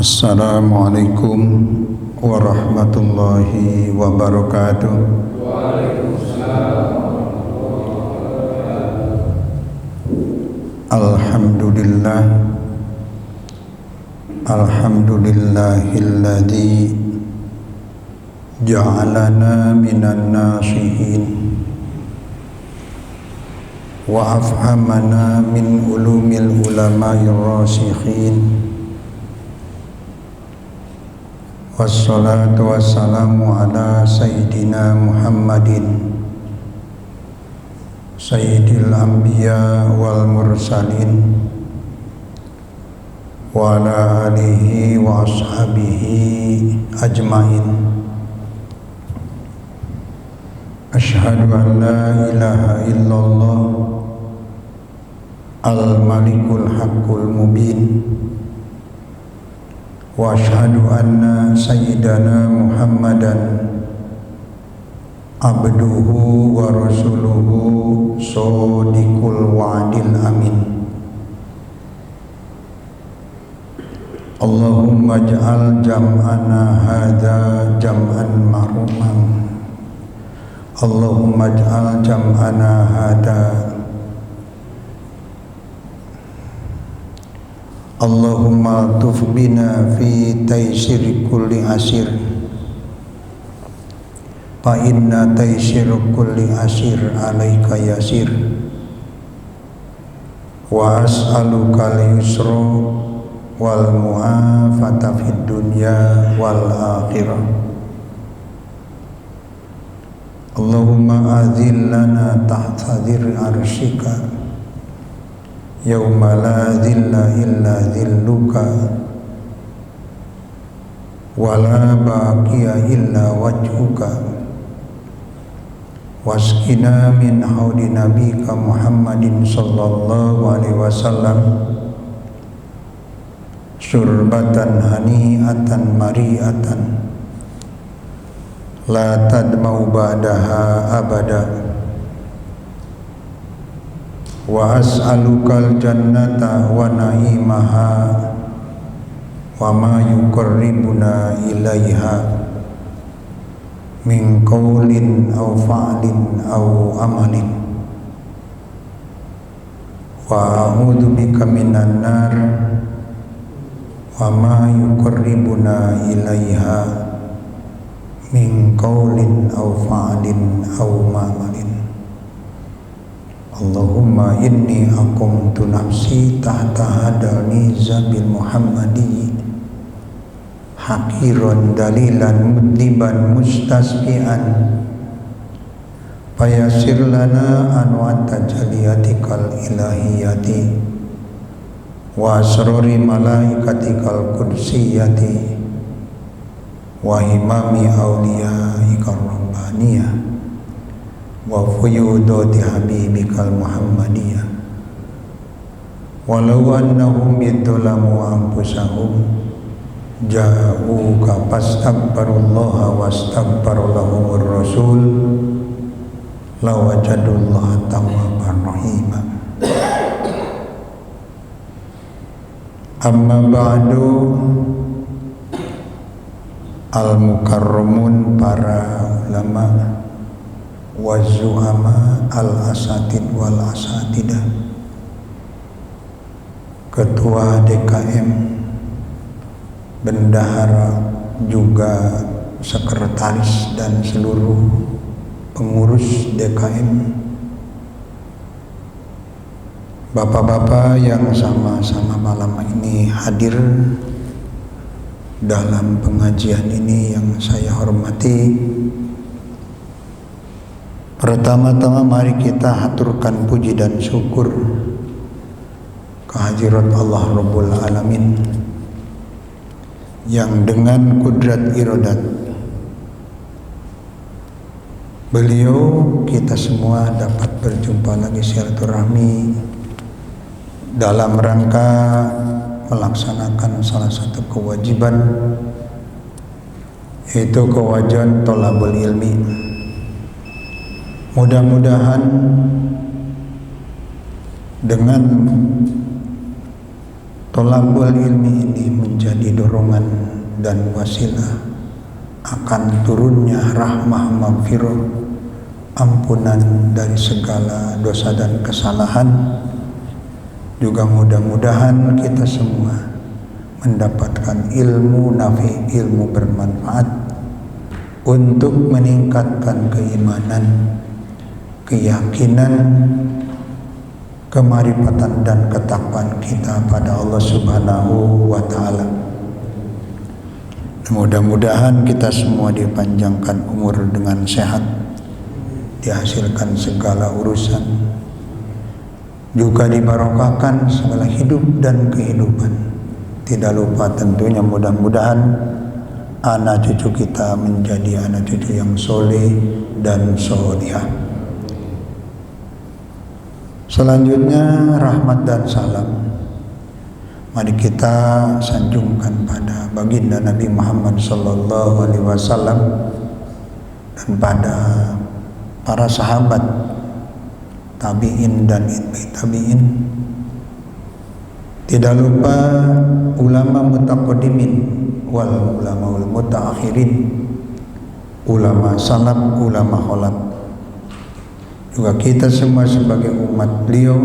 Assalamualaikum warahmatullahi wabarakatuh. Alhamdulillah, alhamdulillahilladzi ja'alana minan nasihin wa afhamana min ulumil ulama'ir rasikhin. Wassalatu wassalamu ala sayyidina Muhammadin sayyidil anbiya wal mursalin wa ala alihi wa ashabihi ajmain. Asyhadu an la ilaha illallah al-malikul haqqul mubin wa asyhadu anna sayyidana Muhammadan abduhu wa rasuluhu shadiqul wa'dil amin. Allahumma ij'al jam'ana hadza jam'an marhuman. Allahumma ij'al jam'ana hadza Allahumma altuf bina fi taysir kulli asir fa inna taysir kulli asir alaika yasir wa as'aluka al-yusra wal mu'afata fid dunya wal akhirah. Allahumma azillana tahta dhir arsyika yauma la dhilla illa dhilluka wa la baqiya illa wajhuka wasqina min haudi nabika Muhammadin sallallahu alaihi wasallam syurbatan hani'atan mari'atan la tadmau ba'daha abada. Wa as'alukal jannata wa na'imaha wa ma yuqarribuna ilaiha min qawlin aw fa'lin aw amalin wa a'udzu bika minan nar wa ma yuqarribuna ilaiha min qawlin aw fa'lin aw amalin. Allahumma inni aqamtu nafsi tahta hadal nizabil muhammadi haqiran dalilan mudliban mustasqian fayasir lana anwata jaliyatikal ilahiyati wa asrori malaikatikal kudsiyati wa himami awliyaikal rabbaniyah wa fuyudati habibikal muhammadiyah. Walau annahum yadzalamu anfusahum ja'uka fastaghfirullaha wastaghfara lahumur rasul lawajadullaha tawwaban rahima. Amma ba'du, al-mukarramun, para ulama wazuhama al-asatid wal asatidah, ketua DKM, bendahara, juga sekretaris dan seluruh pengurus DKM, bapak-bapak yang sama-sama malam ini hadir dalam pengajian ini yang saya hormati. Pertama-tama mari kita haturkan puji dan syukur kehadirat Allah Rabbul Alamin yang dengan kudrat iradat beliau kita semua dapat berjumpa lagi silaturahmi dalam rangka melaksanakan salah satu kewajiban, yaitu kewajiban thalabul ilmi. Mudah-mudahan dengan thalabul ilmi ini menjadi dorongan dan wasilah akan turunnya rahmah maghfirah, ampunan dari segala dosa dan kesalahan. Juga mudah-mudahan kita semua mendapatkan ilmu nafi, ilmu bermanfaat untuk meningkatkan keimanan, keyakinan, kemarifatan dan ketakwaan kita pada Allah Subhanahu wa Ta'ala. Mudah-mudahan kita semua dipanjangkan umur dengan sehat, dihasilkan segala urusan, juga dibarokahkan segala hidup dan kehidupan. Tidak lupa tentunya mudah-mudahan anak cucu kita menjadi anak cucu yang soleh dan solihah. Selanjutnya rahmat dan salam mari kita sanjungkan pada baginda Nabi Muhammad sallallahu alaihi wasallam dan pada para sahabat, tabi'in dan itba'i tabi'in. Tidak lupa ulama mutaqaddimin wal ulama wal mutaakhirin, ulama salaf, ulama khalaf. Juga kita semua sebagai umat beliau,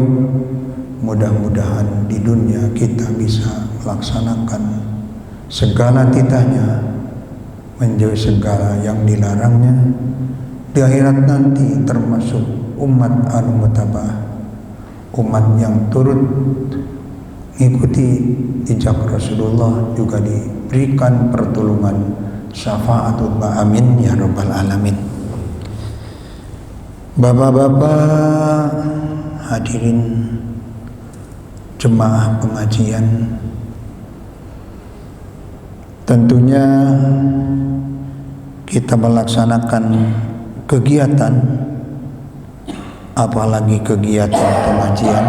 mudah-mudahan di dunia kita bisa melaksanakan segala titahnya, menjauhi segala yang dilarangnya. Di akhirat nanti termasuk umat al-mutabah, umat yang turut mengikuti jejak Rasulullah, juga diberikan pertolongan syafaatullah, amin ya rabbal alamin. Bapak-bapak hadirin jemaah pengajian, tentunya kita melaksanakan kegiatan, apalagi kegiatan pengajian,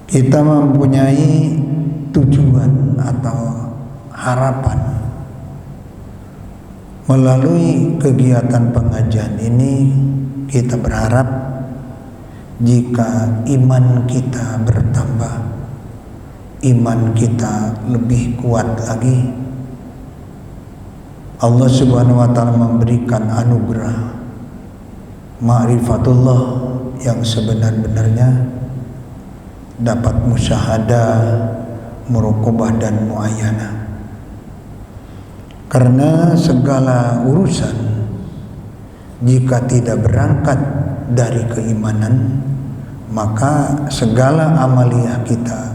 kita mempunyai tujuan atau harapan. Melalui kegiatan pengajian ini kita berharap jika iman kita bertambah, iman kita lebih kuat lagi, Allah Subhanahu wa Ta'ala memberikan anugerah ma'rifatullah yang sebenar-benarnya, dapat musyahadah, muraqabah dan muayyanah. Karena segala urusan jika tidak berangkat dari keimanan, maka segala amaliyah kita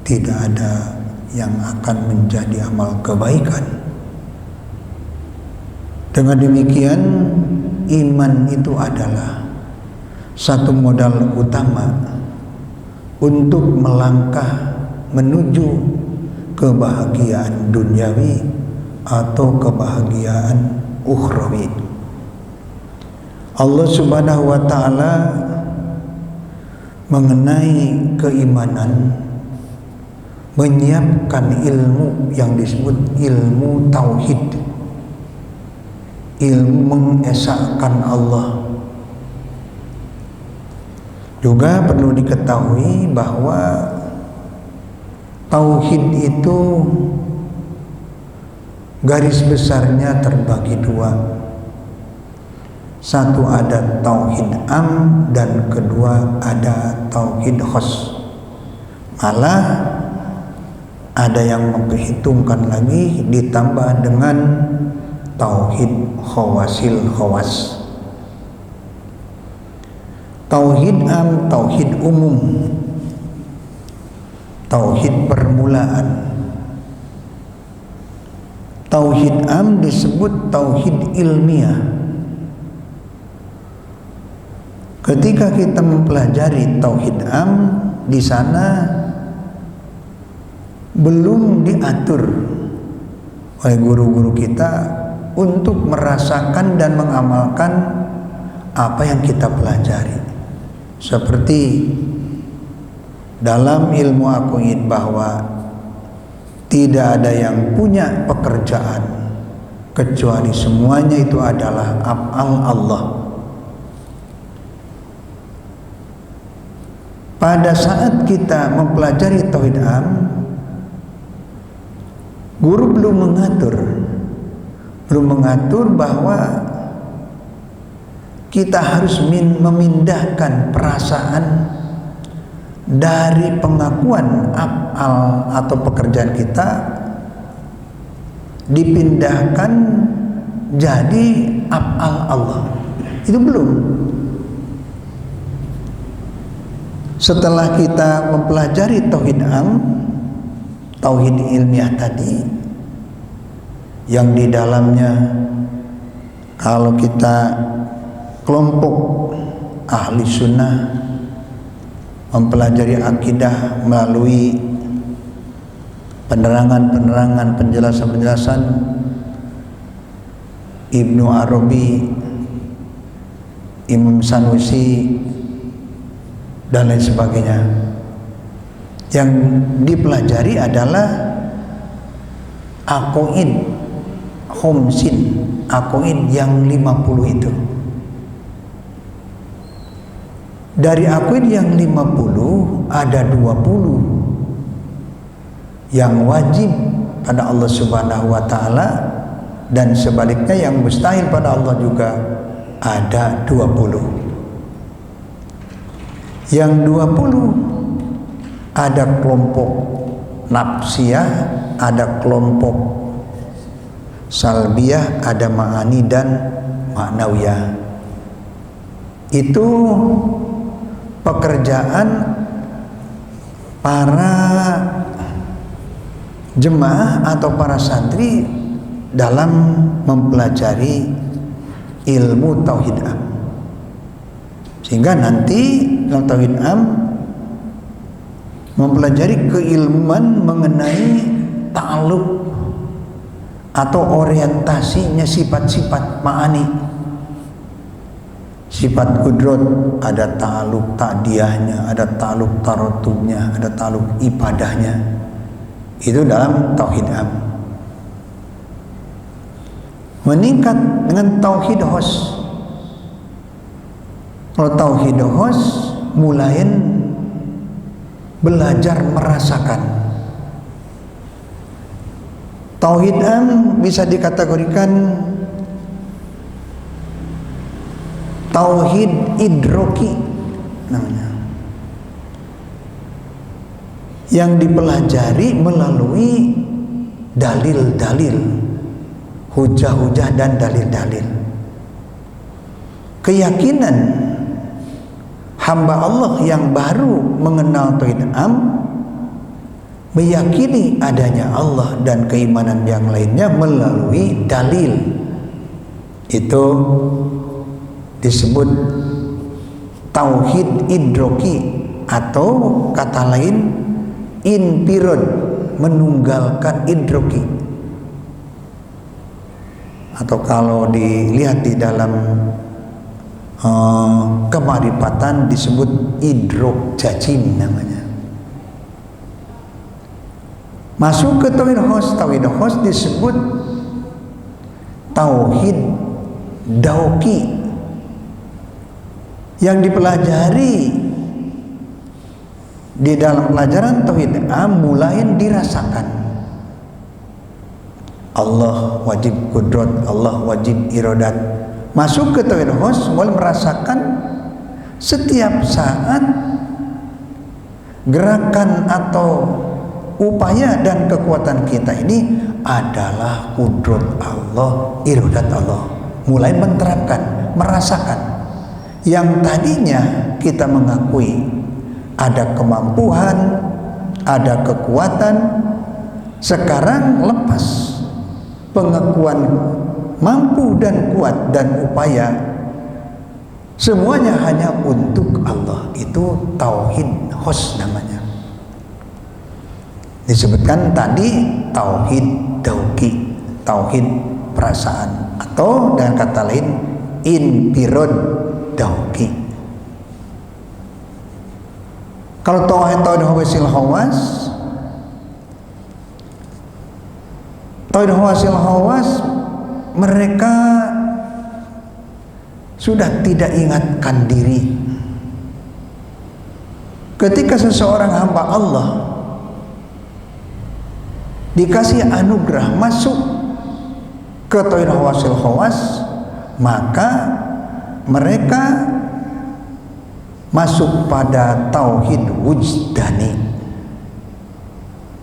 tidak ada yang akan menjadi amal kebaikan. Dengan demikian, iman itu adalah satu modal utama untuk melangkah menuju kebahagiaan duniawi atau kebahagiaan ukhrawi. Allah Subhanahu wa Ta'ala mengenai keimanan menyiapkan ilmu yang disebut ilmu tauhid, ilmu mengesahkan Allah. Juga perlu diketahui bahwa tauhid itu garis besarnya terbagi dua. Satu ada tauhid am dan kedua ada tauhid khos. Malah ada yang memperhitungkan lagi ditambah dengan tauhid khawasil khawas. Tauhid am, tauhid umum, tauhid permulaan. Tauhid am disebut tauhid ilmiah. Ketika kita mempelajari tauhid am, di sana belum diatur oleh guru-guru kita untuk merasakan dan mengamalkan apa yang kita pelajari. Seperti dalam ilmu aqaid bahwa tidak ada yang punya pekerjaan kecuali semuanya itu adalah af'al Allah. pada saat kita mempelajari tauhid am, guru belum mengatur bahwa kita harus memindahkan perasaan dari pengakuan af'al atau pekerjaan kita, dipindahkan jadi af'al Allah. Itu belum. Setelah kita mempelajari tauhid am, tauhid ilmiah tadi, yang di dalamnya kalau kita kelompok ahli sunnah mempelajari akidah melalui penerangan-penerangan, penjelasan-penjelasan Ibnu Arabi, Imam Sanusi, dan lain sebagainya. Yang dipelajari adalah aqaid khomsin, aqaid yang 50 itu. Dari aqaid yang 50 ada 20 yang wajib pada Allah Subhanahu wa taala, dan sebaliknya yang mustahil pada Allah juga ada 20. Yang 20 ada kelompok nafsiyah, ada kelompok salbiyah, ada ma'ani dan ma'nawiyah. Itu pekerjaan para jemaah atau para santri dalam mempelajari ilmu tauhid am. Sehingga nanti dalam tauhid am mempelajari keilmuan mengenai ta'alluq atau orientasinya sifat-sifat ma'ani. Sifat kudrat, ada ta'alluq ta'diyahnya, ada ta'alluq taratubnya, ada ta'alluq ibadahnya. Itu dalam tauhid am. Meningkat dengan tauhid hos. Kalau tauhid hos mulai belajar merasakan. Tauhid am bisa dikategorikan tauhid idroki namanya, yang dipelajari melalui dalil-dalil, hujah-hujah dan dalil-dalil. Keyakinan hamba Allah yang baru mengenal tauhid am meyakini adanya Allah dan keimanan yang lainnya melalui dalil. Itu disebut tauhid idroki, atau kata lain infirad, menunggalkan idroki. Atau kalau dilihat di dalam kemarifatan disebut idrok jazim namanya. Masuk ke tauhid khos disebut tauhid dauki, yang dipelajari di dalam pelajaran tauhid am mulai dirasakan. Allah wajib kudrat, Allah wajib iradat. Masuk ke tauhid khos mulai merasakan setiap saat gerakan atau upaya dan kekuatan kita ini adalah kudrat Allah, iradat Allah. Mulai menerapkan, merasakan. Yang tadinya kita mengakui ada kemampuan, ada kekuatan, sekarang lepas pengakuan mampu dan kuat dan upaya, semuanya hanya untuk Allah. Itu tauhid khos namanya. Disebutkan tadi tauhid dauki, tauhid perasaan, atau dengan kata lain infirad dauki. Kalau tauhid hawasil hawas, tauhid hawasil hawas, mereka sudah tidak ingatkan diri Ketika seseorang hamba Allah dikasih anugerah masuk ke tauhid khawasil khawas, maka mereka masuk pada tauhid wujdani,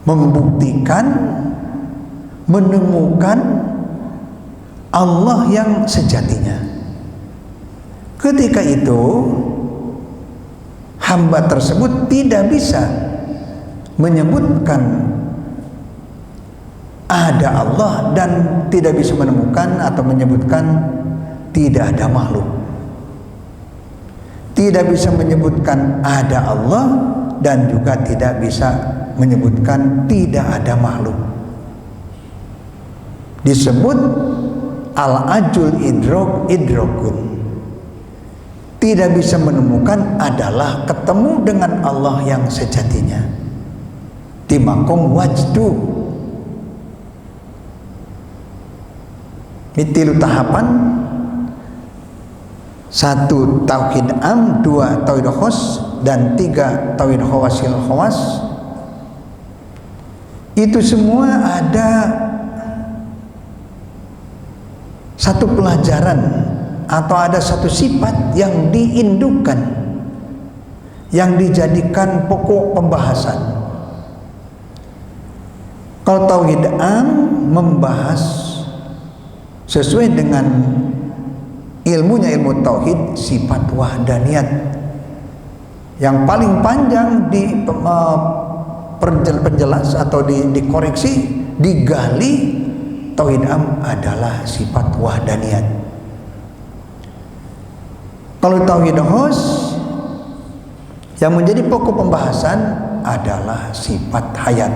membuktikan, menemukan Allah yang sejatinya. Ketika itu hamba tersebut tidak bisa menyebutkan ada Allah dan tidak bisa menemukan atau menyebutkan tidak ada makhluk. Tidak bisa menyebutkan ada Allah dan juga tidak bisa menyebutkan tidak ada makhluk. Disebut al-ajul idrokun. Tidak bisa menemukan adalah ketemu dengan Allah yang sejatinya di makom wajdu. Ini 3 tahapan: 1 tauhid am, 2 tauhid khos, dan 3 tauhid khawasil khawas. Itu semua ada satu pelajaran atau ada satu sifat yang diindukkan, yang dijadikan pokok pembahasan. Kalau tauhid am membahas sesuai dengan ilmunya, ilmu tauhid, sifat wahdaniyat. Yang paling panjang di penjelas atau dikoreksi, digali, tauhid am adalah sifat wahdaniyat. Kalau tauhid khos yang menjadi pokok pembahasan adalah sifat hayat,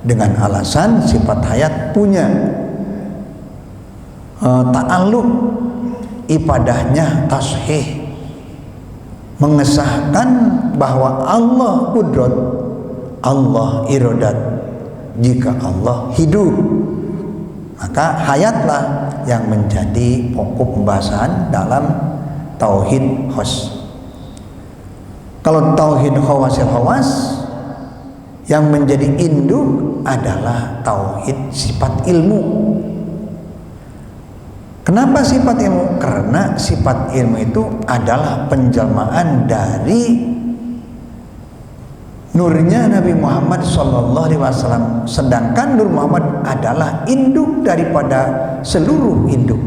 dengan alasan sifat hayat punya ta'alluq ibadahnya tashih, mengesahkan bahwa Allah qudrat, Allah iradat. Jika Allah hidup, maka hayatlah yang menjadi pokok pembahasan dalam tauhid khos. Kalau tauhid khawasil khawas, yang menjadi induk adalah tauhid sifat ilmu. Kenapa sifat ilmu? Karena sifat ilmu itu adalah penjelmaan dari nurnya Nabi Muhammad SAW. Sedangkan Nur Muhammad adalah induk daripada seluruh induk.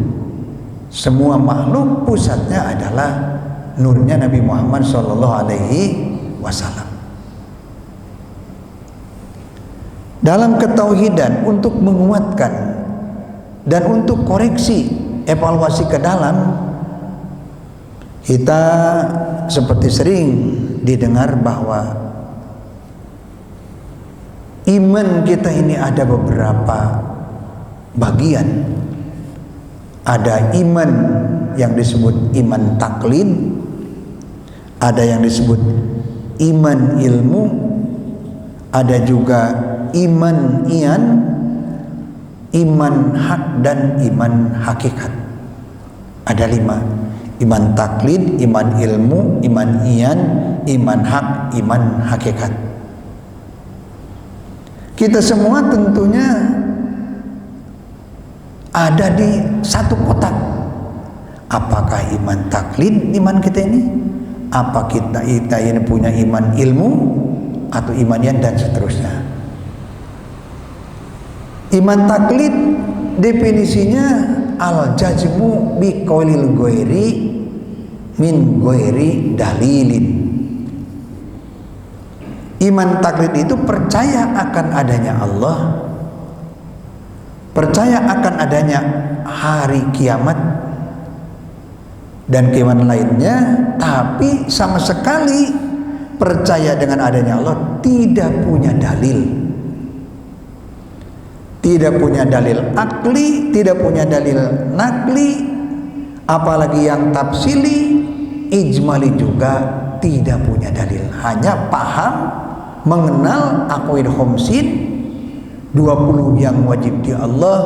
Semua makhluk pusatnya adalah nurnya Nabi Muhammad SAW. Dalam ketauhidan, untuk menguatkan dan untuk koreksi, evaluasi ke dalam, kita seperti sering didengar bahwa iman kita ini ada beberapa bagian. Ada iman yang disebut iman taklid, ada yang disebut iman ilmu, ada juga iman iyan, iman hak, dan iman hakikat. Ada 5: iman taklid, iman ilmu, iman iyan, iman hak, iman hakikat. Kita semua tentunya ada di satu kotak. Apakah iman taklid iman kita ini? Apa kita ini punya iman ilmu atau iman iyan, dan seterusnya. Iman taklid definisinya al-jazmu bi qaulil ghairi min ghairi dalilin. Iman taklid itu percaya akan adanya Allah, percaya akan adanya hari kiamat dan kiamat lainnya, tapi sama sekali percaya dengan adanya Allah tidak punya dalil. Tidak punya dalil akli, tidak punya dalil nakli, apalagi yang tafsili, ijmali juga tidak punya dalil. Hanya paham, mengenal aqwaid khamsin, 20 yang wajib di Allah,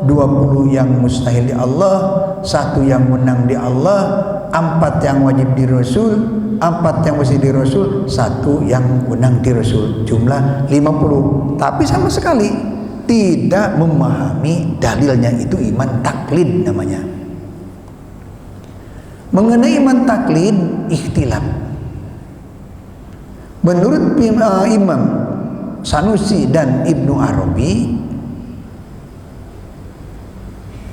20 yang mustahil di Allah, 1 yang menang di Allah, 4 yang wajib di Rasul, 4 yang mesti di Rasul, 1 yang unang di Rasul, jumlah 50. Tapi sama sekali tidak memahami dalilnya, itu iman taklid namanya. Mengenai iman taklid ikhtilaf. Menurut Imam Sanusi dan Ibnu Arabi,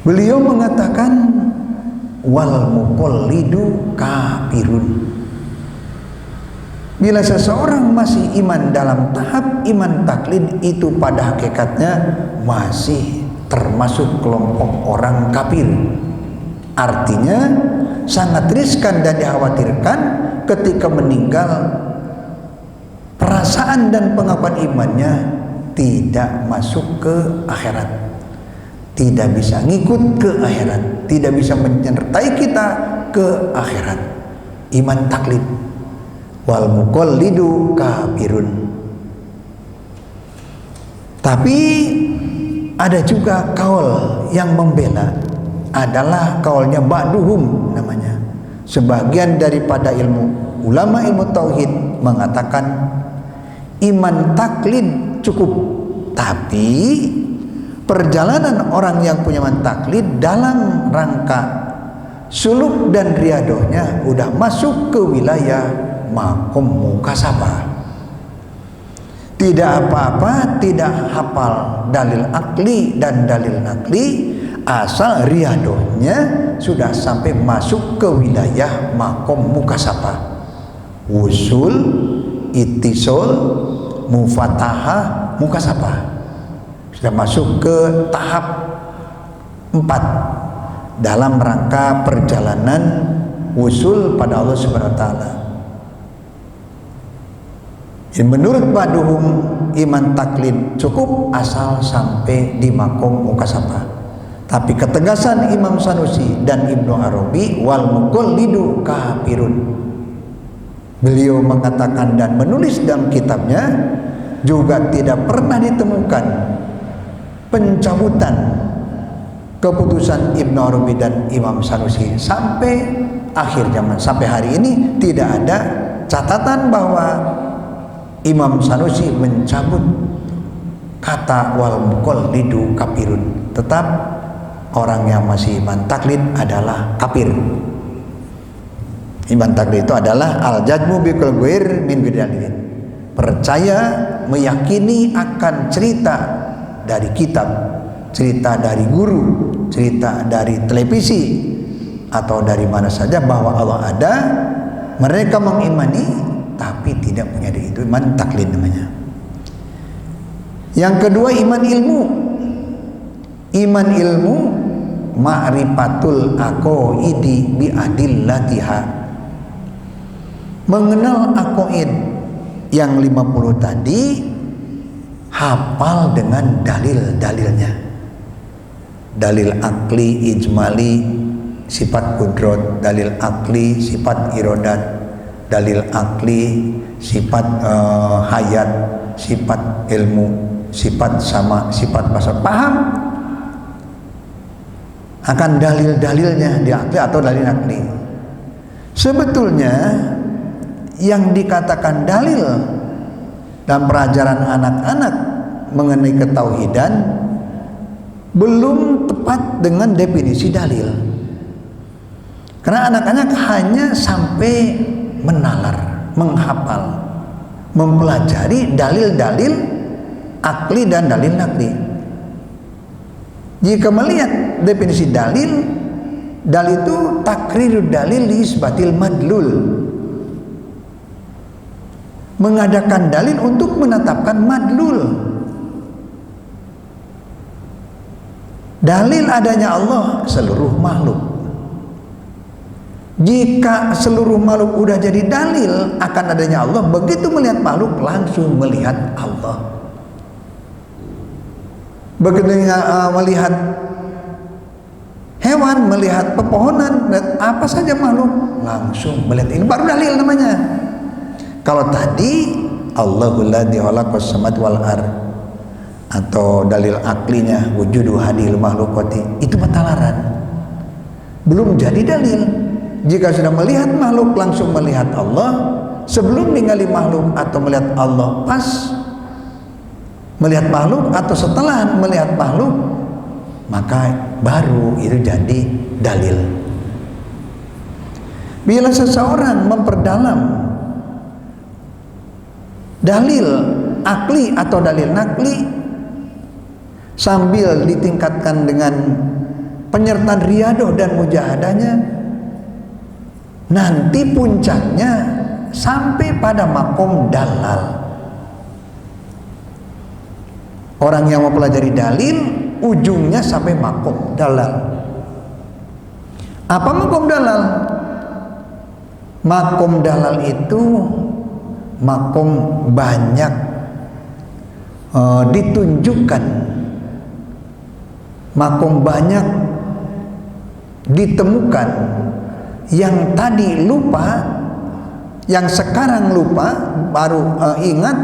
beliau mengatakan wal muqallidu kafirun. Bila seseorang masih iman dalam tahap iman taklid, itu pada hakikatnya masih termasuk kelompok orang kafir. Artinya sangat riskan dan dikhawatirkan ketika meninggal perasaan dan pengakuan imannya tidak masuk ke akhirat, tidak bisa ngikut ke akhirat, tidak bisa menyertai kita ke akhirat. Iman taklid. Wal muqallidu kafirun. Tapi ada juga kaul yang membela, adalah kaulnya ba'duhum namanya. Sebagian daripada ulama ilmu tauhid mengatakan iman taklid cukup, tapi perjalanan orang yang punya iman taklid dalam rangka suluk dan riadohnya udah masuk ke wilayah makom mukasabah. Tidak apa-apa, tidak hafal dalil akli dan dalil nakli, asal riadohnya sudah sampai masuk ke wilayah makom mukasabah. Wusul, ittisul, mufatahah, mukasabah. Sudah masuk ke tahap 4 dalam rangka perjalanan wusul pada Allah Subhanahu wa taala. Menurut ba'duhum iman taklid cukup asal sampai di makom mukasabah. Tapi ketegasan Imam Sanusi dan Ibnu Arabi wal muqallidu kafirun. Beliau mengatakan dan menulis dalam kitabnya juga tidak pernah ditemukan pencabutan keputusan Ibnu Arabi dan Imam Sanusi sampai akhir zaman, sampai hari ini tidak ada catatan bahwa Imam Sanusi mencabut kata wal muqallidu kafirun. Tetap orang yang masih iman taklid adalah kafir. Iman taklid itu adalah al-jazmu biqul ghair min bidalil. Percaya, meyakini akan cerita dari kitab, cerita dari guru, cerita dari televisi atau dari mana saja bahwa Allah ada, mereka mengimani tapi tidak punya diri, itu iman taklid namanya. Yang kedua iman ilmu. Iman ilmu ma'rifatul aqaidi bi adillatiha. Mengenal aqaid yang 50 tadi, hafal dengan dalil-dalilnya. Dalil akli ijmali sifat kudrat, dalil akli sifat irodat, dalil akli sifat hayat, sifat ilmu, sifat sama, sifat basar. Paham akan dalil-dalilnya di akli atau dalil akli. Sebetulnya yang dikatakan dalil dalam pelajaran anak-anak mengenai ketauhidan belum tepat dengan definisi dalil, karena anak-anak hanya sampai menalar, menghafal, mempelajari dalil-dalil akli dan dalil nakli. Jika melihat definisi dalil, dalil itu takrirud dalil li isbatil madlul, mengadakan dalil untuk menetapkan madlul. Dalil adanya Allah seluruh makhluk. Jika seluruh makhluk udah jadi dalil akan adanya Allah, begitu melihat makhluk langsung melihat Allah. Begitu melihat hewan, melihat pepohonan, apa saja makhluk, langsung melihat, ini baru dalil namanya. Kalau tadi Allahul ladzi khalaqas samawati wal ard atau dalil aklinya wujudu hadil makhluqati, itu matalaran, belum jadi dalil. jika sudah melihat makhluk langsung melihat Allah, sebelum ningali makhluk atau melihat Allah pas melihat makhluk atau setelah melihat makhluk, maka baru itu jadi dalil. Bila seseorang memperdalam dalil akli atau dalil nakli sambil ditingkatkan dengan penyertaan riyadah dan mujahadahnya, nanti puncaknya sampai pada makom dalal. Orang yang mempelajari dalil ujungnya sampai makom dalal. Apa makom dalal? Makom dalal itu makom banyak ditunjukkan, makom banyak ditemukan. Yang tadi lupa, yang sekarang lupa baru ingat,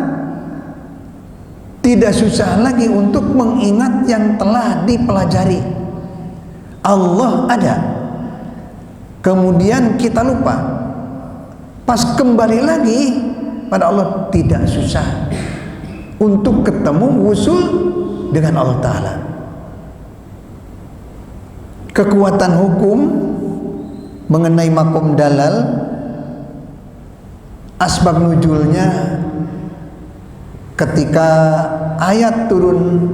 tidak susah lagi untuk mengingat yang telah dipelajari. Allah ada, kemudian kita lupa, pas kembali lagi pada Allah tidak susah untuk ketemu wusul dengan Allah Ta'ala. Kekuatan hukum mengenai makom dalal, asbab nuzulnya ketika ayat turun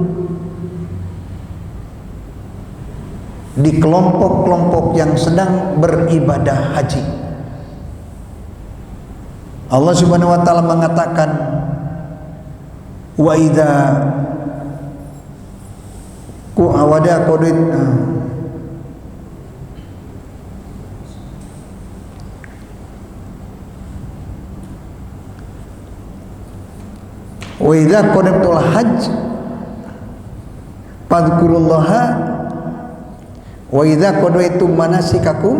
di kelompok-kelompok yang sedang beribadah haji. Allah Subhanahu wa taala mengatakan, wa idza wada qadit wa idza qadimtul hajj fadhkurullaha wa idza qadaitum manasikakum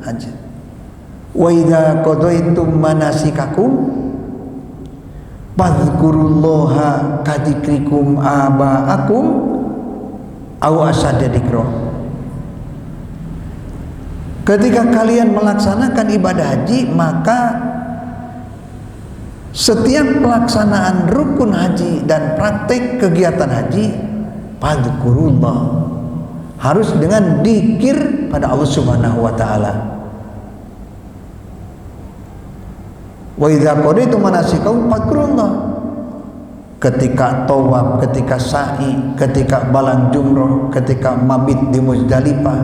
hajj wa idza qadaitum manasikakum fadhkurullaha kadzikrikum aba'akum aw asadda dzikra. Ketika kalian melaksanakan ibadah haji, maka setiap pelaksanaan rukun haji dan praktek kegiatan haji, fadhkurullah, harus dengan dzikir pada Allah Subhanahu wa taala. Wa idza qadaytum manasikakum fadhkurullah. Ketika tawaf, ketika sa'i, ketika balang jumrah, ketika mabit di Muzdalifah,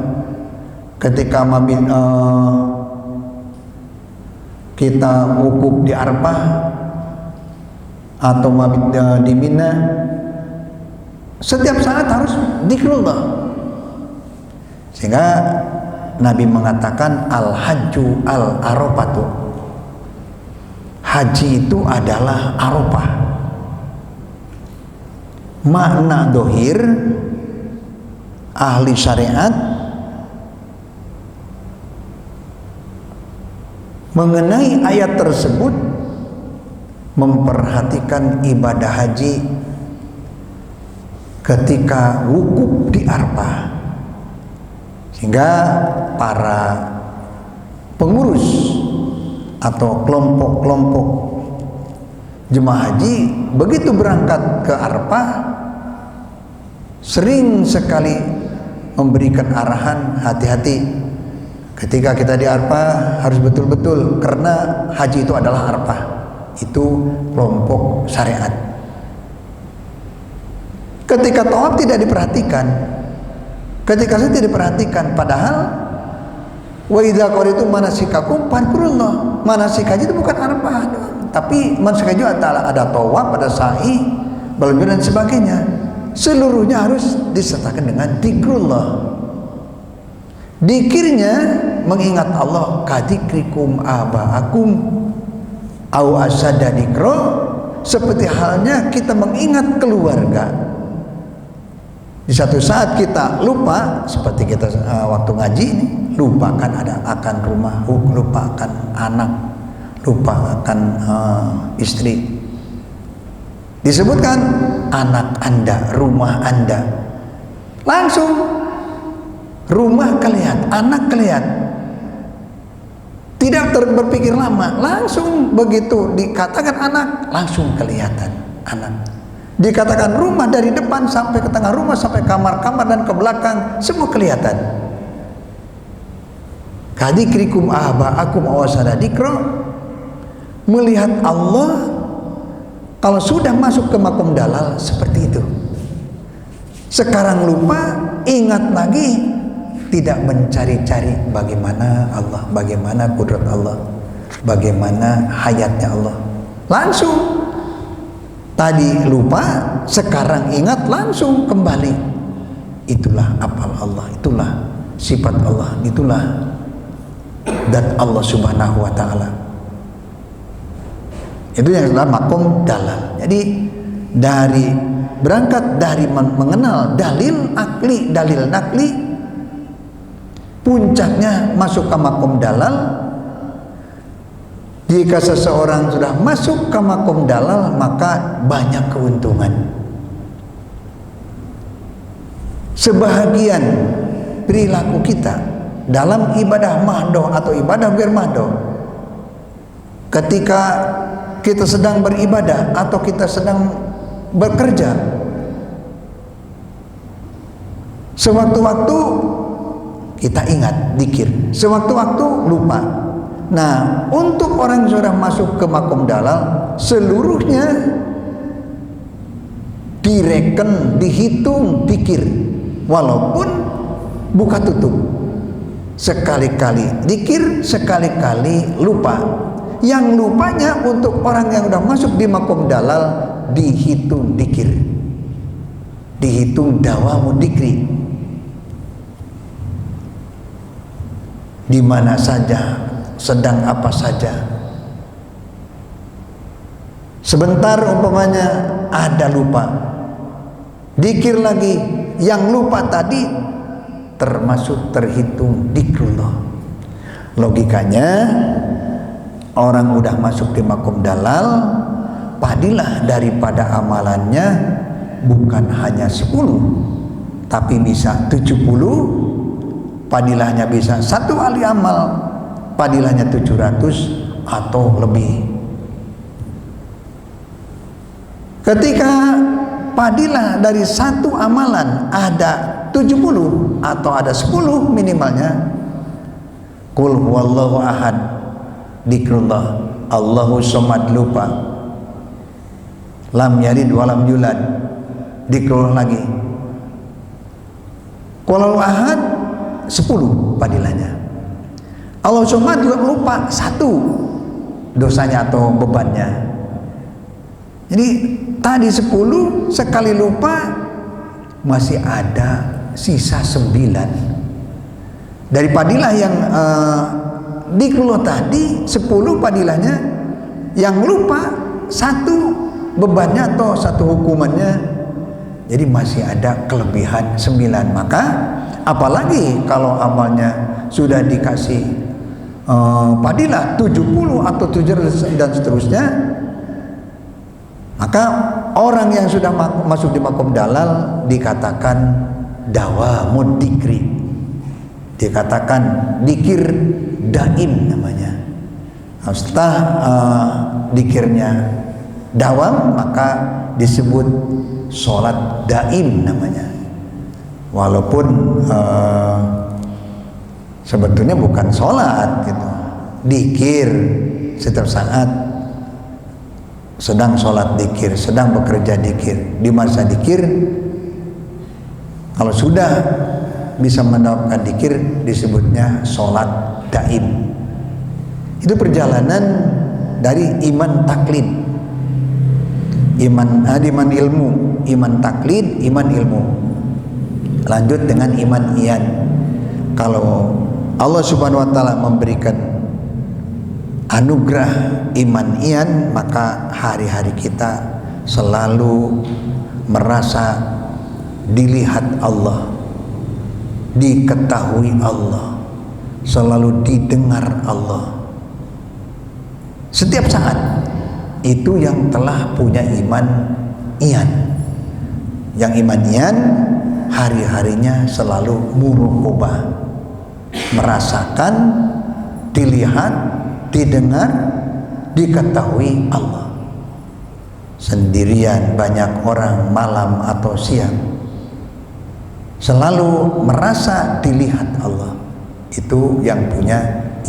ketika mabit kita wukuf di Arafah atau mabit di Mina, setiap saat harus dzikrullah. Sehingga Nabi mengatakan al-hajju al-arafatu, haji itu adalah Arafah. Makna dohir ahli syariat mengenai ayat tersebut memperhatikan ibadah haji ketika wukuf di Arafah, sehingga para pengurus atau kelompok-kelompok jemaah haji begitu berangkat ke Arafah sering sekali memberikan arahan, hati-hati ketika kita di Arafah harus betul-betul, karena haji itu adalah Arafah, itu kelompok syariat. Ketika tawaf tidak diperhatikan, ketika saya tidak diperhatikan, padahal wa idza qadaytum manasikakum fadhkurullah. Manasik haji itu bukan Arafah, tapi manasik haji ada tawaf, ada sa'i, balang dan sebagainya. Seluruhnya harus disertakan dengan dzikrullah. Dzikirnya mengingat Allah, kadzikrikum aba'akum au asadda dzikra, seperti halnya kita mengingat keluarga. Di satu saat kita lupa, seperti kita waktu ngaji ini, lupakan ada akan rumah, lupakan anak, lupakan istri. Disebutkan anak Anda, rumah Anda, langsung rumah kelihatan, anak kelihatan. Tidak berpikir lama, langsung begitu dikatakan anak, langsung kelihatan anak. Dikatakan rumah, dari depan sampai ke tengah rumah, sampai kamar-kamar dan ke belakang, semua kelihatan. Kadikrikum aba'akum awasana dikro. Melihat Allah kalau sudah masuk ke makom dalal seperti itu. Sekarang lupa, ingat lagi, tidak mencari-cari bagaimana Allah, bagaimana kudrat Allah, bagaimana hayatnya Allah. Langsung tadi lupa, sekarang ingat, langsung kembali. Itulah apal Allah, itulah sifat Allah, itulah zat Allah subhanahu wa ta'ala. Itu yang adalah makom dalal. Jadi berangkat dari mengenal dalil akli, dalil nakli, puncaknya masuk ke makom dalal. Jika seseorang sudah masuk ke makom dalal, maka banyak keuntungan. Sebahagian perilaku kita dalam ibadah mahdoh atau ibadah ghair mahdoh, ketika kita sedang beribadah atau kita sedang bekerja, sewaktu-waktu kita ingat dzikir, sewaktu-waktu lupa. Nah, untuk orang yang sudah masuk ke makom dalal, seluruhnya direken, dihitung dzikir, walaupun buka tutup. Sekali-kali dzikir, sekali-kali lupa. Yang lupanya untuk orang yang sudah masuk di makom dalal dihitung dzikir, dihitung dawamu dzikri. Di mana saja, sedang apa saja. Sebentar umpamanya ada lupa, dzikir lagi, yang lupa tadi termasuk terhitung dzikrullah. Logikanya orang udah masuk di makom dalal, padilah daripada amalannya bukan hanya 10 tapi bisa 70. Padilahnya bisa 1 ahli amal, padilahnya 700 atau lebih. Ketika padilah dari 1 amalan ada 70 atau ada 10 minimalnya, qul huwallahu ahad, dzikrullah, Allahu somad, lupa, lam yalid walam yulad, dzikrullah lagi, qul huwallahu ahad 10 padilahnya. Allah somad lupa 1 dosanya atau bebannya. Jadi tadi 10, sekali lupa masih ada sisa 9. Dari padilah yang dzikrullah tadi 10 padilahnya, yang lupa 1 bebannya atau 1 hukumannya, jadi masih ada kelebihan 9. Maka apalagi kalau amalnya sudah dikasih padilah 70 atau 700 dan seterusnya, maka orang yang sudah masuk di makom dalal dikatakan dawamud dzikri, dikatakan dzikir daim namanya. Setelah dzikirnya dawam, maka disebut sholat daim namanya. Walaupun sebetulnya bukan sholat gitu, dzikir setiap saat sedang sholat dzikir, sedang bekerja dzikir. Di masa dzikir, kalau sudah bisa mendapatkan dzikir, disebutnya sholat daim. Itu perjalanan dari iman taklid, iman ilmu, iman taklid, iman ilmu. Lanjut dengan iman iyan. Kalau Allah subhanahu wa ta'ala memberikan anugerah iman iyan, maka hari-hari kita selalu merasa dilihat Allah, diketahui Allah, selalu didengar Allah setiap saat. Itu yang telah punya iman iyan. Yang iman iyan hari-harinya selalu muraqabah, merasakan dilihat, didengar, diketahui Allah. Sendirian banyak orang malam atau siang selalu merasa dilihat Allah. Itu yang punya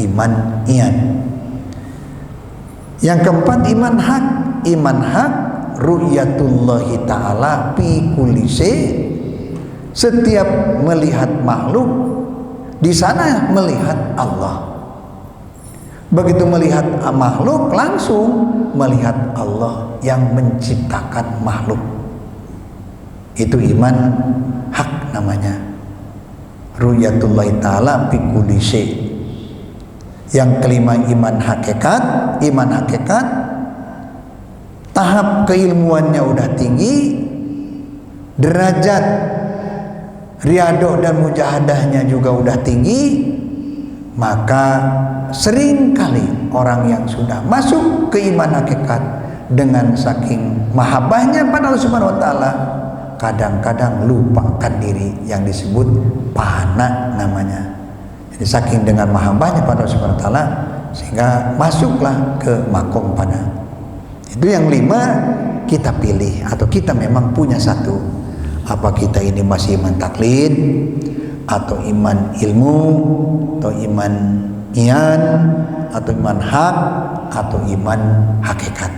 iman iyan. Yang keempat, iman hak. Iman hak ru'yatullahi ta'ala fi kulli syai'. Setiap melihat makhluk, di sana melihat Allah. Begitu melihat makhluk, langsung melihat Allah yang menciptakan makhluk. Itu iman hak namanya. Ru'yatullahi ta'ala fi kulli syai'. Yang kelima, iman hakikat. Iman hakikat, tahap keilmuannya udah tinggi, derajat riadoh dan mujahadahnya juga udah tinggi, maka seringkali orang yang sudah masuk ke iman hakikat dengan saking mahabbahnya pada Allah Subhanahu wa taala, kadang-kadang lupakan diri, yang disebut fana namanya. Jadi saking dengan mahabbahnya pada Allah Subhanahu wa taala sehingga masuklah ke makom fana. Itu yang lima, kita pilih atau kita memang punya satu. Apa kita ini masih iman taklid, atau iman ilmu, atau iman iyan, atau iman hak, atau iman hakikat.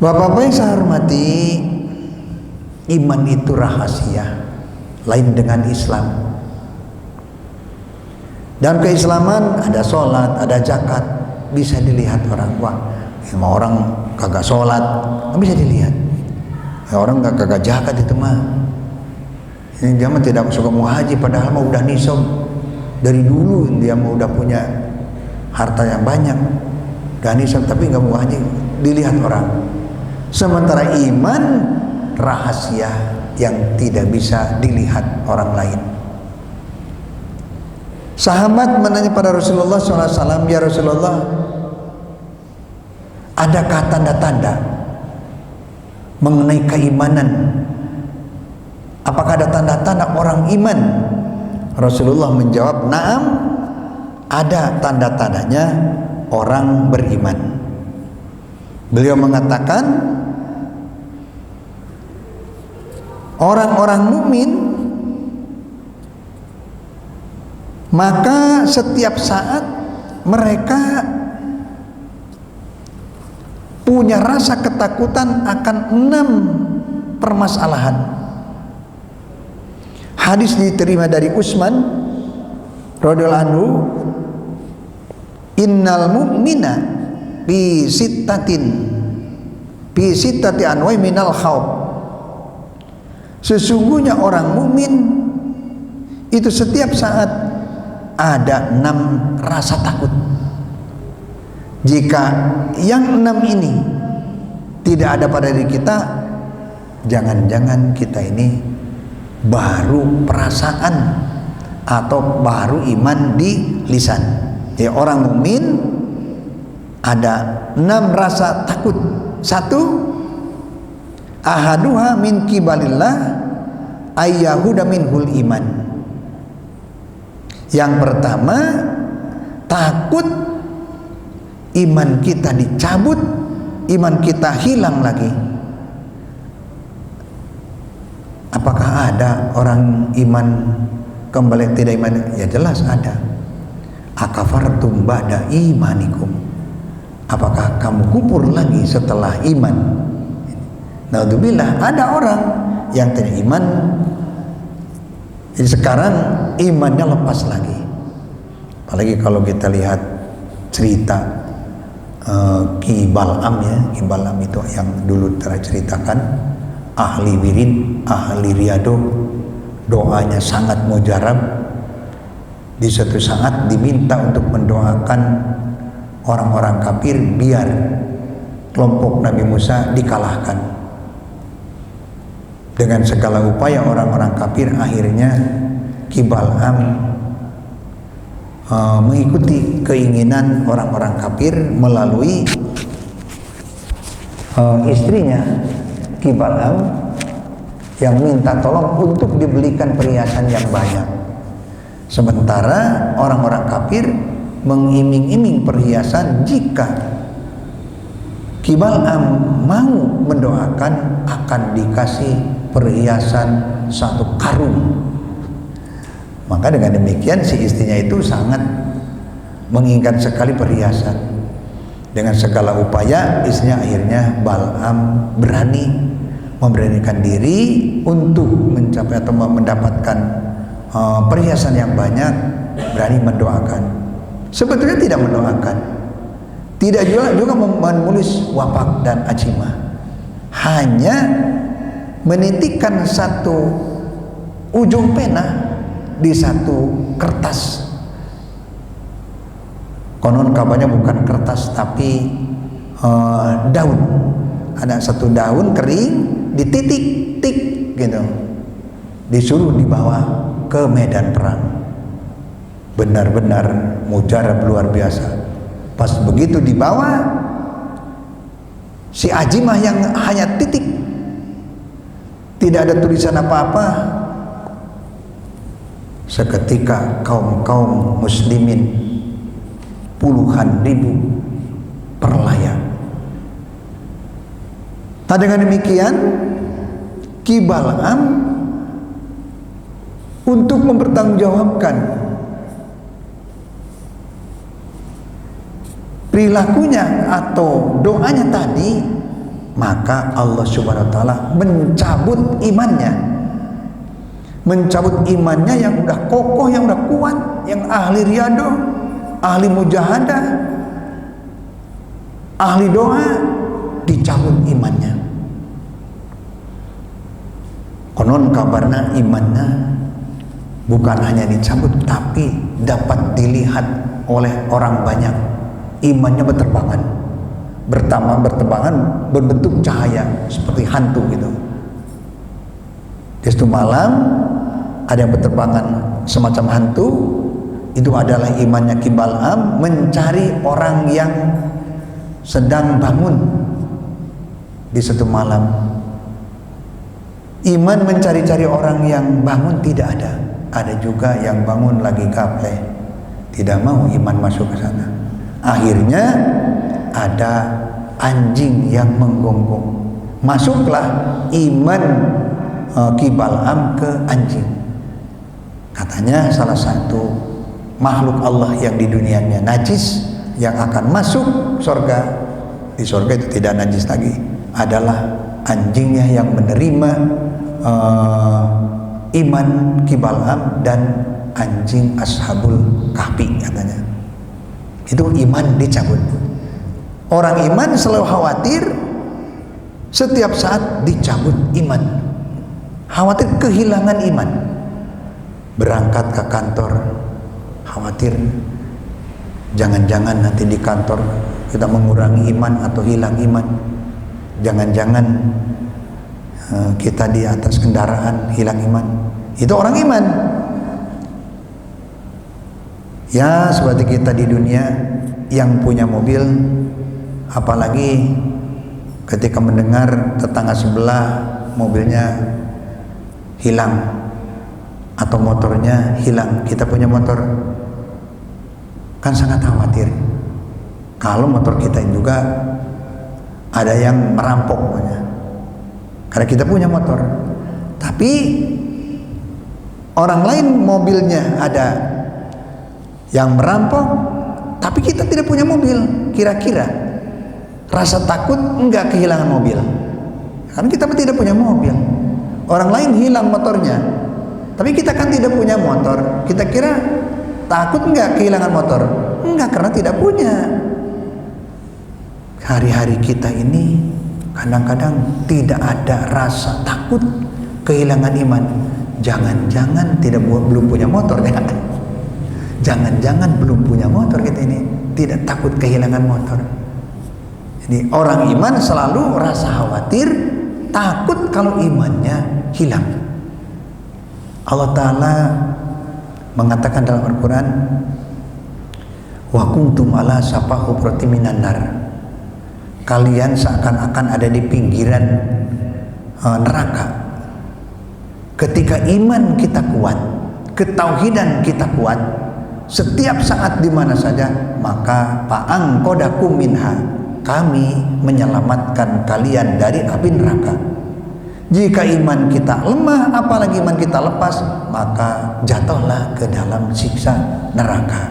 Bapak-bapak yang saya hormati, iman itu rahasia, lain dengan Islam. Dalam keislaman ada sholat, ada zakat, bisa dilihat orang. Wah, orang kagak sholat, nggak bisa dilihat. Orang kagak zakat itu mah. Ini dia mah tidak suka mau haji, padahal mah udah nisab dari dulu, dia mah udah punya harta yang banyak, udah nisab tapi nggak mau haji, dilihat orang. Sementara iman rahasia yang tidak bisa dilihat orang lain. Sahabat menanya pada Rasulullah SAW, ya Rasulullah, adakah tanda-tanda mengenai keimanan? Apakah ada tanda-tanda orang iman? Rasulullah menjawab, na'am, ada tanda-tandanya orang beriman. Beliau mengatakan, orang-orang mukmin maka setiap saat mereka punya rasa ketakutan akan 6 permasalahan. Hadis diterima dari Utsman radhiyallahu anhu, innal mu'mina fi sittati anwa'i minal khawf. Sesungguhnya orang mukmin itu setiap saat ada 6 rasa takut. Jika yang 6 ini tidak ada pada diri kita, jangan-jangan kita ini baru perasaan atau baru iman di lisan. Jadi orang mukmin ada 6 rasa takut. 1, ahaduha min kibalillah ayyahuda minhul iman. Yang pertama, takut iman kita dicabut, iman kita hilang lagi. Apakah ada orang iman kembali tidak iman? Ya jelas ada. Akafartum ba'da imanikum. Apakah kamu kufur lagi setelah iman? Naudzubillah, ada orang yang tidak iman, jadi sekarang imannya lepas lagi. Apalagi kalau kita lihat cerita Ki Bal'am ya. Ki Bal'am itu yang dulu terceritakan, ahli wirid, ahli riyado, doanya sangat mujarab. Di suatu saat diminta untuk mendoakan orang-orang kafir biar kelompok Nabi Musa dikalahkan. Dengan segala upaya orang-orang kafir, akhirnya Ki Bal'am mengikuti keinginan orang-orang kafir melalui istrinya Ki Bal'am yang minta tolong untuk dibelikan perhiasan yang banyak. Sementara orang-orang kafir mengiming-iming perhiasan jika Ki Bal'am mau mendoakan akan dikasih perhiasan 1 karung. Maka dengan demikian si istrinya itu sangat menginginkan sekali perhiasan. Dengan segala upaya istrinya akhirnya Bal'am memberanikan diri untuk mencapai atau mendapatkan perhiasan yang banyak, berani mendoakan. Sebetulnya tidak mendoakan, tidak juga menulis wapak dan acimah, hanya menitikkan 1 ujung pena di 1 kertas. Konon kabarnya bukan kertas tapi daun. Ada 1 daun kering dititik-tik gitu, disuruh dibawa ke medan perang. Benar-benar mujarab luar biasa. Pas begitu dibawa, si Ajimah yang hanya titik, tidak ada tulisan apa-apa, seketika kaum muslimin puluhan ribu perlayang. Nah, dengan demikian Ki Bal'am untuk mempertanggungjawabkan perilakunya atau doanya tadi, maka Allah Subhanahu wa taala mencabut imannya yang udah kokoh, yang udah kuat, yang ahli riyadhah, ahli mujahadah, ahli doa, dicabut imannya. Konon kabarnya imannya bukan hanya dicabut, tapi dapat dilihat oleh orang banyak. Imannya berterbangan berbentuk cahaya seperti hantu gitu. Di suatu malam ada yang berterbangan semacam hantu. Itu adalah imannya Ki Bal'am mencari orang yang sedang bangun di suatu malam. Iman mencari-cari orang yang bangun tidak ada. Ada juga yang bangun lagi gapleh, tidak mau iman masuk ke sana. Akhirnya ada anjing yang menggonggong. Masuklah iman Ki Bal'am ke anjing. Katanya salah satu makhluk Allah yang di dunianya najis yang akan masuk surga, di surga itu tidak najis lagi, adalah anjingnya yang menerima iman Ki Bal'am dan anjing Ashabul Kahfi katanya. Itu iman dicabut. Orang iman selalu khawatir setiap saat dicabut iman, khawatir kehilangan iman. Berangkat ke kantor khawatir jangan-jangan nanti di kantor kita mengurangi iman atau hilang iman, jangan-jangan kita di atas kendaraan hilang iman. Itu orang iman. Ya, seperti kita di dunia yang punya mobil, apalagi ketika mendengar tetangga sebelah mobilnya hilang atau motornya hilang, kita punya motor, kan sangat khawatir kalau motor kita juga ada yang merampok, karena kita punya motor. Tapi orang lain mobilnya ada yang merampok, tapi kita tidak punya mobil. Kira-kira rasa takut enggak kehilangan mobil? Karena kita tidak punya mobil. Orang lain hilang motornya, tapi kita kan tidak punya motor. Kita kira takut enggak kehilangan motor? Enggak, karena tidak punya. Hari-hari kita ini kadang-kadang tidak ada rasa takut kehilangan iman. Jangan-jangan belum punya motor ya. Jangan-jangan belum punya motor kita ini, tidak takut kehilangan motor. Jadi orang iman selalu rasa khawatir, takut kalau imannya hilang. Allah Ta'ala mengatakan dalam Al-Quran, wa kuntum ala safa hubrati minan nar. Kalian seakan-akan ada di pinggiran neraka. Ketika iman kita kuat, ketauhidan kita kuat, setiap saat di mana saja, maka fa'angqadakum minha, kami menyelamatkan kalian dari api neraka. Jika iman kita lemah, apalagi iman kita lepas, maka jatuhlah ke dalam siksa neraka.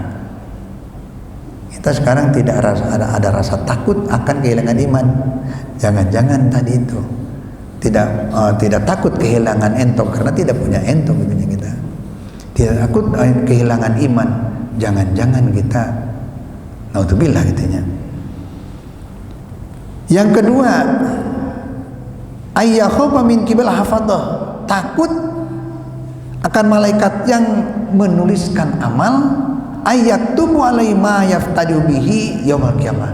Kita sekarang tidak ada rasa takut akan kehilangan iman. Jangan-jangan tadi itu tidak takut kehilangan entong karena tidak punya entong kita. Tidak takut kehilangan iman. Jangan-jangan kita naudzubillah katanya. Yang kedua, ayyakhafa min qibal hafadhah, takut akan malaikat yang menuliskan amal, ayyaktubu alaihi ma yaftadu bihi yaumil qiyamah.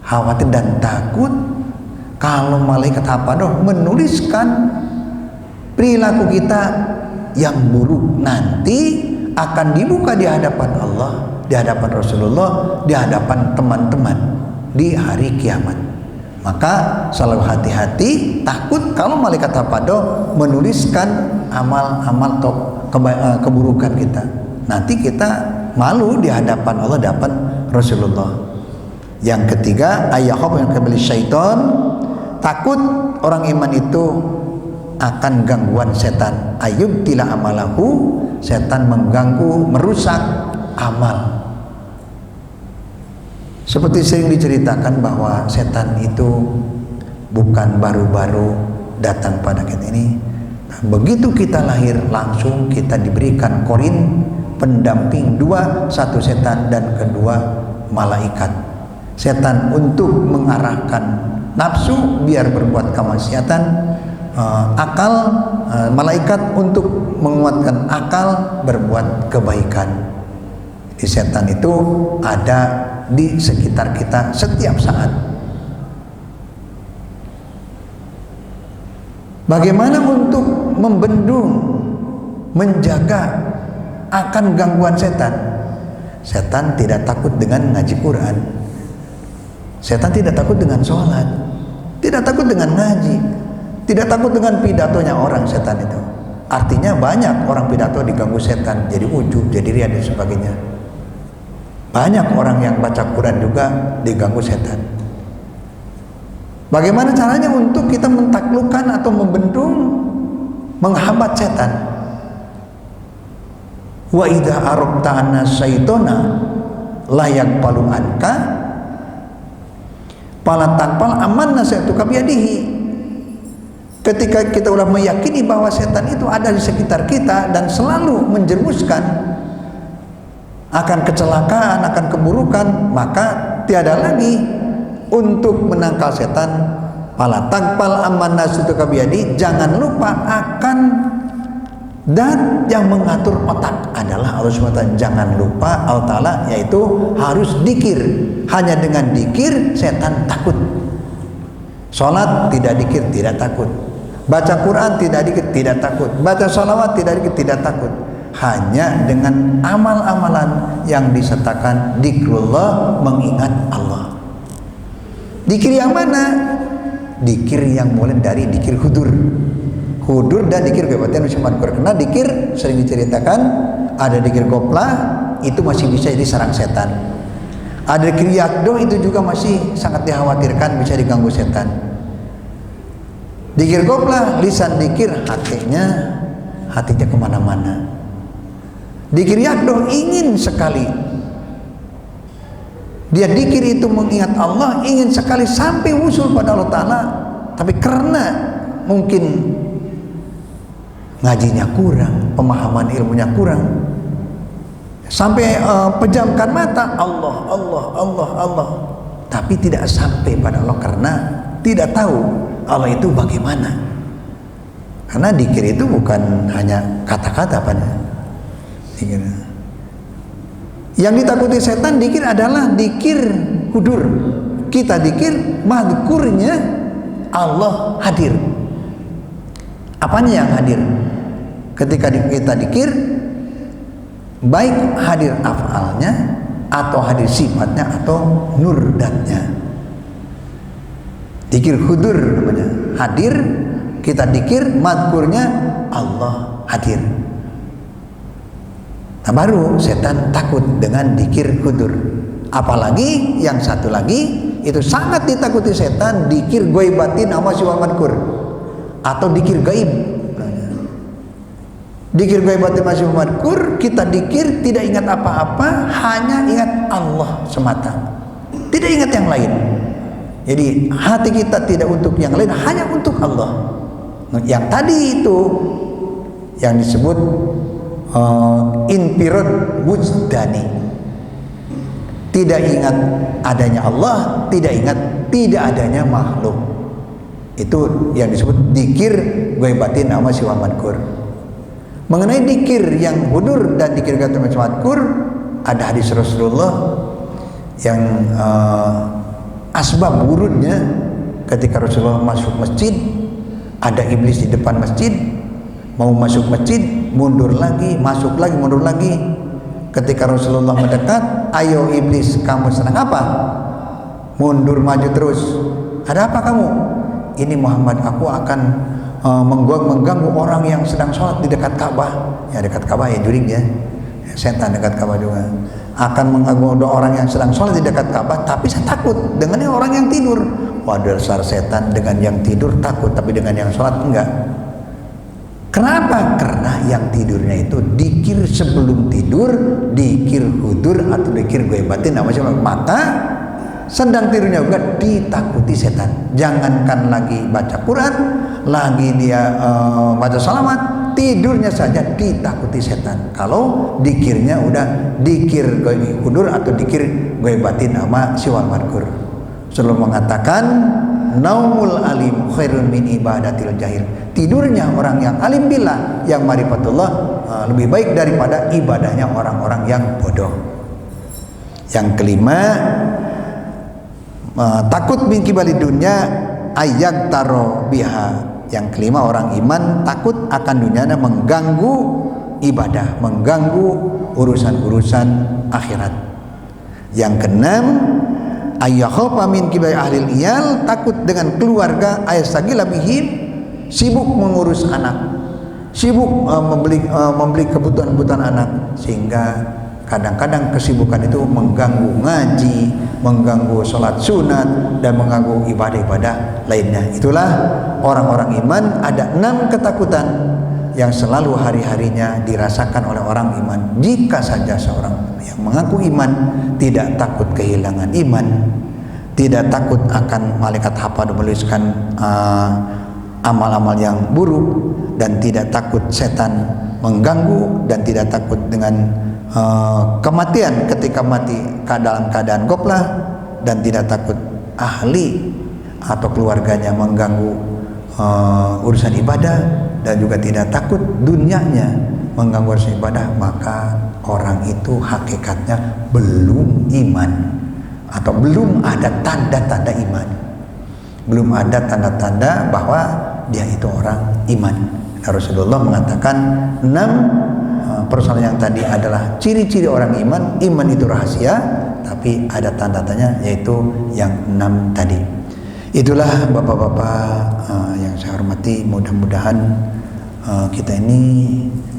Khawatir dan takut kalau malaikat hafadhah menuliskan perilaku kita yang buruk nanti akan dibuka di hadapan Allah, di hadapan Rasulullah, di hadapan teman-teman di hari kiamat. Maka selalu hati-hati, takut kalau malaikat hafadhah menuliskan amal-amal keburukan kita. Nanti kita malu di hadapan Allah, di hadapan Rasulullah. Yang ketiga, ayyakhafu min qibali syaitan, takut orang iman itu akan gangguan setan. Ayub tila amalahu, setan mengganggu, merusak amal. Seperti sering diceritakan bahwa setan itu bukan baru-baru datang pada kita ini. Begitu kita lahir langsung kita diberikan korin pendamping dua, satu setan dan kedua malaikat. Setan untuk mengarahkan nafsu biar berbuat kemaksiatan, malaikat untuk menguatkan akal berbuat kebaikan. Di setan itu ada di sekitar kita setiap saat. Bagaimana untuk membendung, menjaga akan gangguan setan? Setan tidak takut dengan ngaji Quran, setan tidak takut dengan sholat, tidak takut dengan ngaji, tidak takut dengan pidatonya orang. Setan itu artinya banyak orang pidato diganggu setan, jadi ujub, jadi riya dan sebagainya. Banyak orang yang baca Quran juga diganggu setan. Bagaimana caranya untuk kita mentaklukkan atau membendung, menghambat setan? Wa idza arabta anna syaitana la yaqbalu anka fala taqbal amanna saytuka biyadihi. Ketika kita sudah meyakini bahwa setan itu ada di sekitar kita dan selalu menjerumuskan akan kecelakaan, akan keburukan, maka tiada lagi untuk menangkal setan. Fala taqbal amanna saytuka biyadi, jangan lupa akan, dan yang mengatur otak adalah Allah SWT. Jangan lupa Allah Ta'ala, yaitu harus dikir. Hanya dengan dikir setan takut. Sholat tidak dikir, tidak takut. Baca Quran tidak dikir, tidak takut. Baca sholawat tidak dikir, tidak takut. Hanya dengan amal-amalan yang disertakan dikrullah, mengingat Allah. Dikir yang mana? Dikir yang mulai dari dikir hudur. Hudur dan dikir kebatian ucapan Quran. Karena dikir sering diceritakan, ada dikir goplah, itu masih bisa jadi sarang setan. Ada dikir yakdo, itu juga masih sangat dikhawatirkan bisa diganggu setan. Dikir goplah, lisan dikir, hatinya kemana-mana. Dikir yakdo ingin sekali, dia dikir itu mengingat Allah, ingin sekali sampai usul pada Allah Ta'ala, tapi karena mungkin ngajinya kurang, pemahaman ilmunya kurang, sampai pejamkan mata Allah, tapi tidak sampai pada Allah karena tidak tahu Allah itu bagaimana. Karena dikir itu bukan hanya kata-kata pada dikir. Yang ditakuti setan dikir adalah dikir hudur. Kita dikir, madkurnya Allah hadir. Apanya yang hadir? Ketika kita dikir, baik hadir afalnya atau hadir sifatnya atau nurdatnya. Dikir hudur namanya. Hadir, kita dikir, madkurnya Allah hadir. Nah, baru setan takut dengan dikir hudur. Apalagi yang satu lagi itu sangat ditakuti setan, dikir ghaibatin sama siwal madkur atau dikir gaib. Dikir ghaibatin sama siwal madkur, kita dikir tidak ingat apa-apa, hanya ingat Allah semata, tidak ingat yang lain. Jadi hati kita tidak untuk yang lain, hanya untuk Allah. Yang tadi itu yang disebut infirad wujdani, tidak ingat adanya Allah, tidak ingat tidak adanya makhluk. Itu yang disebut dikir ghaibatin sama siwal madkur. Mengenai dikir yang hudur dan dikir ghaibatin sama madkur, ada hadis Rasulullah yang asbab wurudnya ketika Rasulullah masuk masjid, ada iblis di depan masjid, mau masuk masjid, mundur lagi, masuk lagi, mundur lagi. Ketika Rasulullah mendekat, ayo iblis, kamu senang apa? Mundur maju terus. Ada apa kamu? Ini Muhammad, aku akan mengganggu orang yang sedang sholat di dekat Ka'bah. Ya, dekat Ka'bah ya jurig ya. Setan dekat Ka'bah juga. Akan mengganggu orang yang sedang sholat di dekat Ka'bah, tapi saya takut dengan orang yang tidur. Wah, dasar setan, dengan yang tidur takut, tapi dengan yang sholat enggak. Kenapa? Karena yang tidurnya itu dikir sebelum tidur, dikir hudur atau dikir ghaibatin nama siapa? Maka sedang tidurnya juga ditakuti setan. Jangankan lagi baca Quran, lagi dia baca salamat, tidurnya saja ditakuti setan. Kalau dikirnya udah dikir hudur atau dikir ghaibatin nama siwal madkur. Selalu mengatakan naumul alim khairun min ibadatil jahil. Tidurnya orang yang alim billah, yang marifatullah, lebih baik daripada ibadahnya orang-orang yang bodoh. Yang kelima, takut min kibali dunya ayat taro biha. Yang kelima, orang iman takut akan dunianya mengganggu ibadah, mengganggu urusan-urusan akhirat. Yang keenam, ayyakhofa min kibai ahlil iyal, takut dengan keluarga, ayastagila bihim, sibuk mengurus anak, sibuk membeli kebutuhan-kebutuhan anak, sehingga kadang-kadang kesibukan itu mengganggu ngaji, mengganggu sholat sunat, dan mengganggu ibadah-ibadah lainnya. Itulah orang-orang iman. Ada 6 ketakutan yang selalu hari-harinya dirasakan oleh orang iman. Jika saja seorang yang mengaku iman tidak takut kehilangan iman, tidak takut akan malaikat hafal menuliskan amal-amal yang buruk, dan tidak takut setan mengganggu, dan tidak takut dengan kematian ketika mati dalam keadaan goplah, dan tidak takut ahli atau keluarganya mengganggu urusan ibadah, dan juga tidak takut dunianya mengganggu urusan ibadah, maka orang itu hakikatnya belum iman, atau belum ada tanda-tanda iman, belum ada tanda-tanda bahwa dia itu orang iman. Rasulullah mengatakan 6 persoalan yang tadi adalah ciri-ciri orang iman. Iman itu rahasia, tapi ada tanda-tandanya, yaitu yang 6 tadi. Itulah bapak-bapak yang saya hormati. Mudah-mudahan kita ini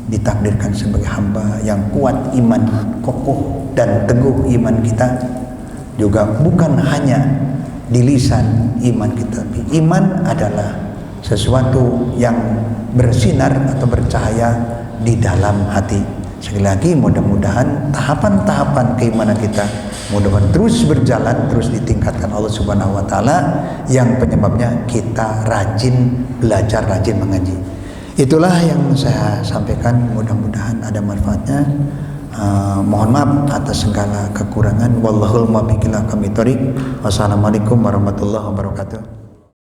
ditakdirkan sebagai hamba yang kuat iman, kokoh dan teguh iman kita. Juga bukan hanya di lisan iman kita, tapi iman adalah sesuatu yang bersinar atau bercahaya di dalam hati. Sekali lagi, mudah-mudahan tahapan-tahapan keimanan kita mudah-mudahan terus berjalan, terus ditingkatkan Allah Subhanahu wa taala, yang penyebabnya kita rajin belajar, rajin mengaji. Itulah yang saya sampaikan, mudah-mudahan ada manfaatnya. Mohon maaf atas segala kekurangan. Wallahul muwaffiq ila aqwamit thoriq. Wassalamualaikum warahmatullahi wabarakatuh.